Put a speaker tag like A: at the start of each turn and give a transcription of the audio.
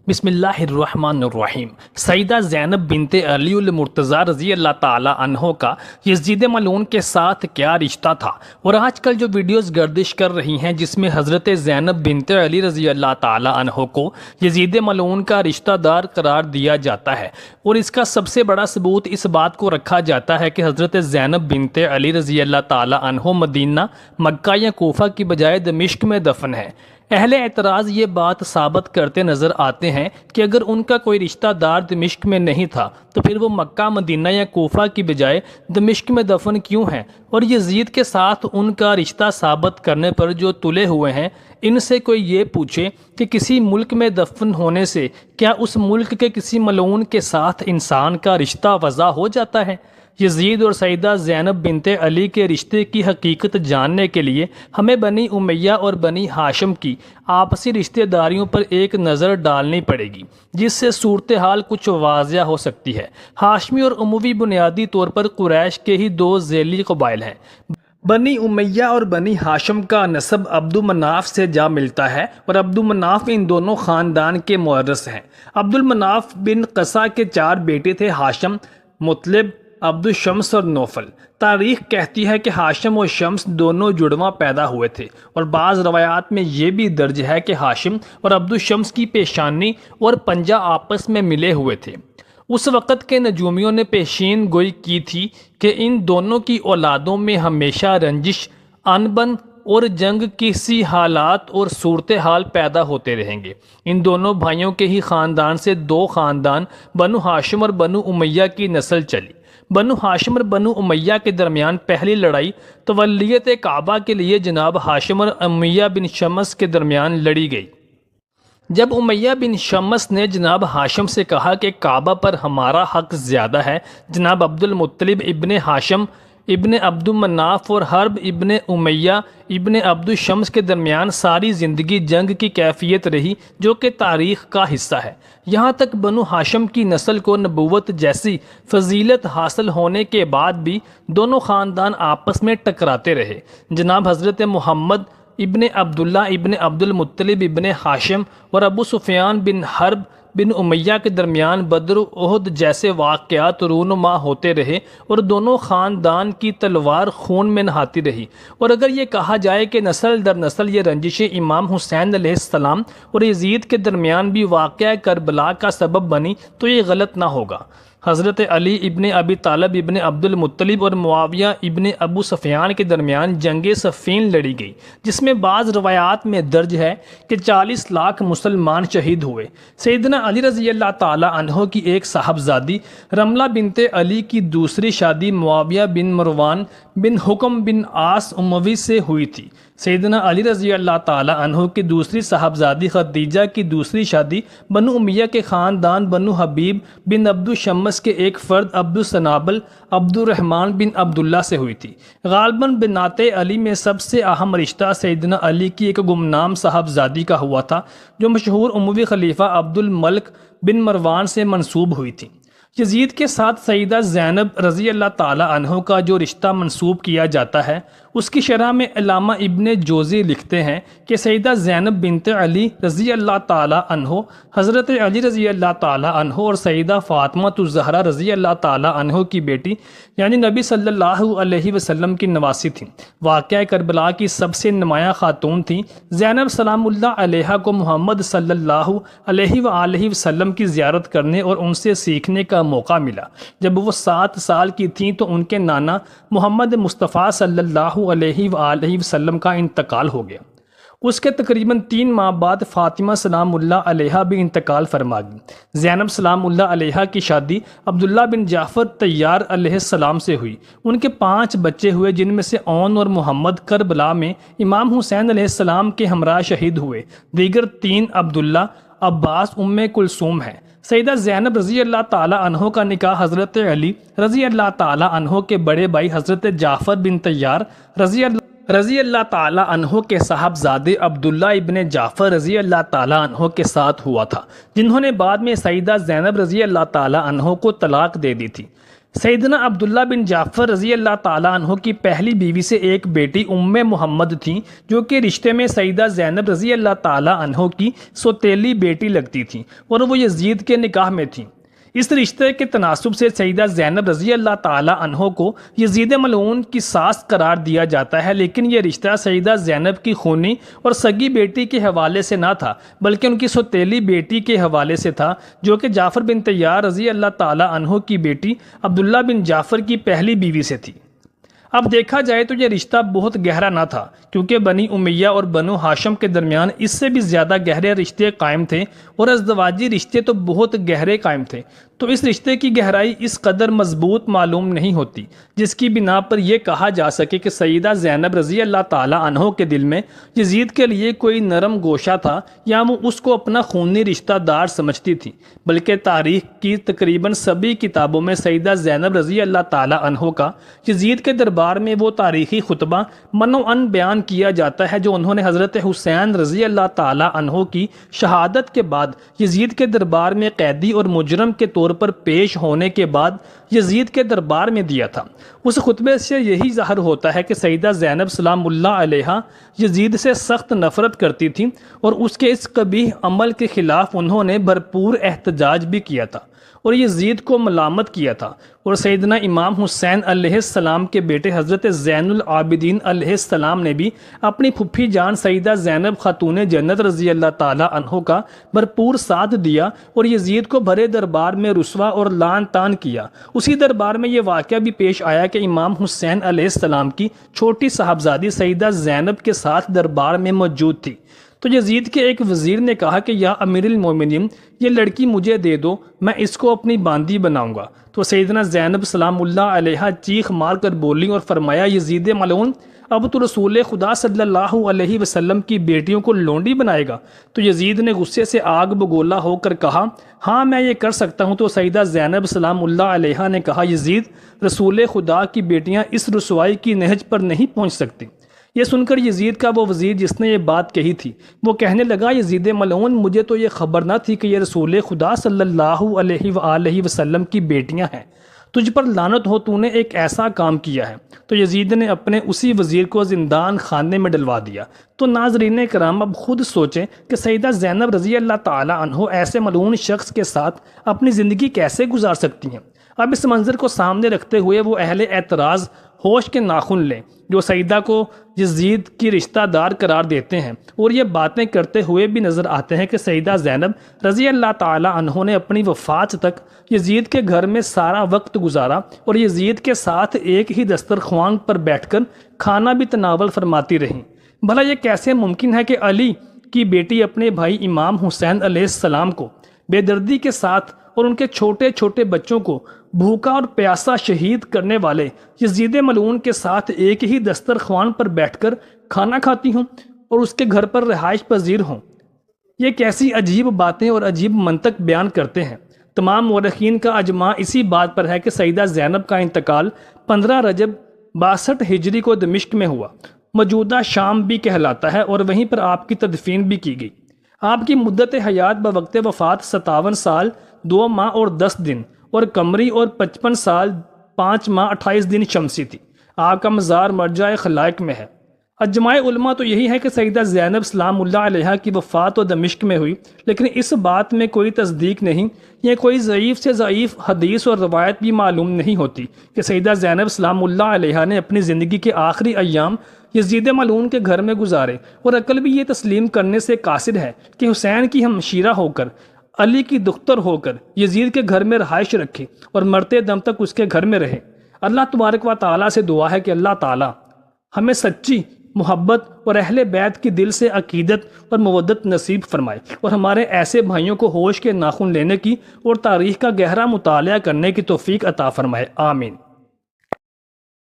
A: بسم اللہ الرحمن الرحیم۔ سیدہ زینب بنت علی المرتضیٰ رضی اللہ تعالی عنہ کا یزید ملعون کے ساتھ کیا رشتہ تھا؟ اور آج کل جو ویڈیوز گردش کر رہی ہیں جس میں حضرت زینب بنت علی رضی اللہ تعالی عنہ کو یزید ملعون کا رشتہ دار قرار دیا جاتا ہے، اور اس کا سب سے بڑا ثبوت اس بات کو رکھا جاتا ہے کہ حضرت زینب بنت علی رضی اللہ تعالی عنہ مدینہ، مکہ یا کوفہ کی بجائے دمشق میں دفن ہے۔ اہل اعتراض یہ بات ثابت کرتے نظر آتے ہیں کہ اگر ان کا کوئی رشتہ دار دمشق میں نہیں تھا تو پھر وہ مکہ، مدینہ یا کوفہ کی بجائے دمشق میں دفن کیوں ہیں؟ اور یزید کے ساتھ ان کا رشتہ ثابت کرنے پر جو تلے ہوئے ہیں، ان سے کوئی یہ پوچھے کہ کسی ملک میں دفن ہونے سے کیا اس ملک کے کسی ملعون کے ساتھ انسان کا رشتہ وضع ہو جاتا ہے؟ یزید اور سیدہ زینب بنت علی کے رشتے کی حقیقت جاننے کے لیے ہمیں بنی امیہ اور بنی ہاشم کی آپسی رشتہ داریوں پر ایک نظر ڈالنی پڑے گی، جس سے صورتحال کچھ واضح ہو سکتی ہے۔ ہاشمی اور اموی بنیادی طور پر قریش کے ہی دو ذیلی قبائل ہیں۔ بنی امیہ اور بنی ہاشم کا نسب عبدالمناف سے جا ملتا ہے، اور عبدالمناف ان دونوں خاندان کے مورث ہیں۔ عبدالمناف بن قصہ کے 4 بیٹے تھے: ہاشم، مطلب، عبدالشمس اور نوفل۔ تاریخ کہتی ہے کہ ہاشم اور شمس دونوں جڑواں پیدا ہوئے تھے، اور بعض روایات میں یہ بھی درج ہے کہ ہاشم اور عبدالشمس کی پیشانی اور پنجہ آپس میں ملے ہوئے تھے۔ اس وقت کے نجومیوں نے پیشین گوئی کی تھی کہ ان دونوں کی اولادوں میں ہمیشہ رنجش، انبن اور جنگ کسی حالات اور صورتحال پیدا ہوتے رہیں گے۔ ان دونوں بھائیوں کے ہی خاندان سے 2 خاندان بنو ہاشم اور بنو امیہ کی نسل چلی۔ بنو ہاشم اور بنو امیہ کے درمیان پہلی لڑائی تولیت کعبہ کے لیے جناب ہاشم اور امیہ بن شمس کے درمیان لڑی گئی۔ جب امیہ بن شمس نے جناب ہاشم سے کہا کہ کعبہ پر ہمارا حق زیادہ ہے، جناب عبد المطلب ابن ہاشم ابن عبدالمناف اور حرب ابن امیہ ابن عبدالشمس کے درمیان ساری زندگی جنگ کی کیفیت رہی، جو کہ تاریخ کا حصہ ہے۔ یہاں تک بنو ہاشم کی نسل کو نبوت جیسی فضیلت حاصل ہونے کے بعد بھی دونوں خاندان آپس میں ٹکراتے رہے۔ جناب حضرت محمد ابن عبداللہ ابن عبد المطلب ابن ہاشم اور ابو سفیان بن حرب بن امیہ کے درمیان بدر و احد جیسے واقعات رونما ہوتے رہے، اور دونوں خاندان کی تلوار خون میں نہاتی رہی۔ اور اگر یہ کہا جائے کہ نسل در نسل یہ رنجشیں امام حسین علیہ السلام اور یزید کے درمیان بھی واقعہ کربلا کا سبب بنی تو یہ غلط نہ ہوگا۔ حضرت علی ابن ابی طالب ابن عبد المطلب اور معاویہ ابن ابو سفیان کے درمیان جنگ صفین لڑی گئی، جس میں بعض روایات میں درج ہے کہ 40 لاکھ مسلمان شہید ہوئے۔ سیدنا علی رضی اللہ تعالی عنہ کی ایک صاحبزادی رملہ بنت علی کی دوسری شادی معاویہ بن مروان بن حکم بن عاص اموی سے ہوئی تھی۔ سیدنا علی رضی اللہ تعالی عنہ کی دوسری صاحبزادی خدیجہ کی دوسری شادی بنو امیہ کے خاندان بنو حبیب بن عبدالشمس کے ایک فرد عبدالسنابل عبد الرحمن بن عبداللہ سے ہوئی تھی۔ غالباً بنات علی میں سب سے اہم رشتہ سیدنا علی کی ایک گمنام صاحبزادی کا ہوا تھا، جو مشہور اموی خلیفہ عبد الملک بن مروان سے منسوب ہوئی تھی۔ یزید کے ساتھ سیدہ زینب رضی اللہ تعالی عنہ کا جو رشتہ منسوب کیا جاتا ہے، اس کی شرح میں علامہ ابن جوزی لکھتے ہیں کہ سیدہ زینب بنت علی رضی اللہ تعالی عنہ حضرت علی رضی اللہ تعالی عنہ اور سیدہ فاطمہ الزہرا رضی اللہ تعالی عنہ کی بیٹی یعنی نبی صلی اللہ علیہ وسلم کی نواسی تھیں۔ واقعہ کربلا کی سب سے نمایاں خاتون تھیں۔ زینب سلام اللہ علیہ کو محمد صلی اللہ علیہ وآلہ وسلم کی زیارت کرنے اور ان سے سیکھنے کا موقع ملا۔ جب وہ 7 سال کی تھیں تو ان کے نانا محمد مصطفیٰ صلی اللہ علیہ وآلہ وسلم کا انتقال ہو گیا۔ اس کے تقریباً 3 ماہ بعد فاطمہ سلام اللہ علیہ بھی انتقال فرما گئی۔ زینب سلام اللہ علیہ کی شادی عبداللہ بن جعفر طیار علیہ السلام سے ہوئی۔ ان کے 5 بچے ہوئے، جن میں سے اون اور محمد کربلا میں امام حسین علیہ السلام کے ہمراہ شہید ہوئے۔ دیگر 3 عبداللہ، عباس، کلثوم ہیں۔ سیدہ زینب رضی اللہ تعالی عنہ کا نکاح حضرت علی رضی اللہ تعالی عنہ کے بڑے بھائی حضرت جعفر بن طیار رضی اللہ تعالی عنہ کے صاحبزادے عبداللہ ابن جعفر رضی اللہ تعالی عنہ کے ساتھ ہوا تھا، جنہوں نے بعد میں سیدہ زینب رضی اللہ تعالی عنہ کو طلاق دے دی تھی۔ سیدنا عبداللہ بن جعفر رضی اللہ تعالیٰ عنہ کی پہلی بیوی سے ایک بیٹی محمد تھیں، جو کہ رشتے میں سیدہ زینب رضی اللہ تعالیٰ عنہ کی سوتیلی بیٹی لگتی تھیں اور وہ یزید کے نکاح میں تھیں۔ اس رشتے کے تناسب سے سیدہ زینب رضی اللہ تعالیٰ عنہ کو یزید ملعون کی ساس قرار دیا جاتا ہے، لیکن یہ رشتہ سیدہ زینب کی خونی اور سگی بیٹی کے حوالے سے نہ تھا، بلکہ ان کی سوتیلی بیٹی کے حوالے سے تھا، جو کہ جعفر بن طیار رضی اللہ تعالیٰ عنہ کی بیٹی عبداللہ بن جعفر کی پہلی بیوی سے تھی۔ اب دیکھا جائے تو یہ رشتہ بہت گہرا نہ تھا، کیونکہ بنی امیہ اور بنو ہاشم کے درمیان اس سے بھی زیادہ گہرے رشتے قائم تھے، اور ازدواجی رشتے تو بہت گہرے قائم تھے، تو اس رشتے کی گہرائی اس قدر مضبوط معلوم نہیں ہوتی جس کی بنا پر یہ کہا جا سکے کہ سیدہ زینب رضی اللہ تعالیٰ عنہ کے دل میں یزید کے لیے کوئی نرم گوشہ تھا یا وہ اس کو اپنا خونی رشتہ دار سمجھتی تھی، بلکہ تاریخ کی تقریباً سبھی کتابوں میں سیدہ زینب رضی اللہ تعالیٰ عنہ کا یزید کے دربار میں وہ تاریخی خطبہ منوعاً بیان کیا جاتا ہے جو انہوں نے حضرت حسین رضی اللہ تعالیٰ عنہ کی شہادت کے بعد یزید کے دربار میں قیدی اور مجرم کے طور پر پیش ہونے کے بعد یزید کے دربار میں دیا تھا۔ اس خطبے سے یہی ظاہر ہوتا ہے کہ سیدہ زینب سلام اللہ علیہا یزید سے سخت نفرت کرتی تھیں، اور اس کے اس قبیح عمل کے خلاف انہوں نے بھرپور احتجاج بھی کیا تھا اور یزید کو ملامت کیا تھا، اور سیدنا امام حسین علیہ السلام کے بیٹے حضرت زین العابدین علیہ السلام نے بھی اپنی پھپھی جان سیدہ زینب خاتون جنت رضی اللہ تعالیٰ عنہ کا بھرپور ساتھ دیا اور یزید کو بھرے دربار میں رسوا اور لعن طعن کیا۔ اسی دربار میں یہ واقعہ بھی پیش آیا کہ امام حسین علیہ السلام کی چھوٹی صاحبزادی سیدہ زینب کے ساتھ دربار میں موجود تھی، تو یزید کے ایک وزیر نے کہا کہ یا امیر المومنین، یہ لڑکی مجھے دے دو، میں اس کو اپنی باندی بناؤں گا۔ تو سیدنا زینب سلام اللہ علیہا چیخ مار کر بولی اور فرمایا، یزید ملعون، اب تو رسول خدا صلی اللہ علیہ وسلم کی بیٹیوں کو لونڈی بنائے گا؟ تو یزید نے غصے سے آگ بگولا ہو کر کہا، ہاں میں یہ کر سکتا ہوں۔ تو سیدہ زینب سلام اللہ علیہا نے کہا، یزید، رسول خدا کی بیٹیاں اس رسوائی کی نہج پر نہیں پہنچ سکتی۔ یہ سن کر یزید کا وہ وزیر جس نے یہ بات کہی تھی وہ کہنے لگا، یزید ملعون، مجھے تو یہ خبر نہ تھی کہ یہ رسول خدا صلی اللہ علیہ وآلہ وسلم کی بیٹیاں ہیں، تجھ پر لعنت ہو، تو نے ایک ایسا کام کیا ہے۔ تو یزید نے اپنے اسی وزیر کو زندان خانے میں ڈلوا دیا۔ تو ناظرین کرام، اب خود سوچیں کہ سیدہ زینب رضی اللہ تعالیٰ عنہ ایسے ملعون شخص کے ساتھ اپنی زندگی کیسے گزار سکتی ہیں۔ اب اس منظر کو سامنے رکھتے ہوئے وہ اہل اعتراض ہوش کے ناخن لیں جو سیدہ کو یزید کی رشتہ دار قرار دیتے ہیں، اور یہ باتیں کرتے ہوئے بھی نظر آتے ہیں کہ سیدہ زینب رضی اللہ تعالیٰ عنہ نے اپنی وفات تک یزید کے گھر میں سارا وقت گزارا اور یزید کے ساتھ ایک ہی دسترخوان پر بیٹھ کر کھانا بھی تناول فرماتی رہیں۔ بھلا یہ کیسے ممکن ہے کہ علی کی بیٹی اپنے بھائی امام حسین علیہ السلام کو بے دردی کے ساتھ اور ان کے چھوٹے چھوٹے بچوں کو بھوکا اور پیاسا شہید کرنے والے یزید ملعون کے ساتھ ایک ہی دسترخوان پر بیٹھ کر کھانا کھاتی ہوں اور اس کے گھر پر رہائش پذیر ہوں؟ یہ کیسی عجیب باتیں اور عجیب منطق بیان کرتے ہیں۔ تمام مورخین کا اجماع اسی بات پر ہے کہ سیدہ زینب کا انتقال 15 رجب 62 ہجری کو دمشق میں ہوا، موجودہ شام بھی کہلاتا ہے، اور وہیں پر آپ کی تدفین بھی کی گئی۔ آپ کی مدت حیات بوقت وفات 57 سال 2 ماہ اور 10 دن اور قمری، اور 55 سال 5 ماہ 28 دن شمسی تھی۔ آپ کا مزار مرجع خلائق میں ہے۔ اجماع علماء تو یہی ہے کہ سیدہ زینب سلام اللہ علیہا کی وفات تو دمشق میں ہوئی، لیکن اس بات میں کوئی تصدیق نہیں، یہ کوئی ضعیف سے ضعیف حدیث اور روایت بھی معلوم نہیں ہوتی کہ سیدہ زینب سلام اللہ علیہا نے اپنی زندگی کے آخری ایام یزید ملعون کے گھر میں گزارے، اور عقل بھی یہ تسلیم کرنے سے قاصر ہے کہ حسین کی ہمشیرہ ہو کر، علی کی دختر ہو کر یزید کے گھر میں رہائش رکھے اور مرتے دم تک اس کے گھر میں رہے۔ اللہ تبارک و تعالیٰ سے دعا ہے کہ اللہ تعالیٰ ہمیں سچی محبت اور اہل بیت کی دل سے عقیدت اور مودت نصیب فرمائے، اور ہمارے ایسے بھائیوں کو ہوش کے ناخن لینے کی اور تاریخ کا گہرا مطالعہ کرنے کی توفیق عطا فرمائے۔ آمین۔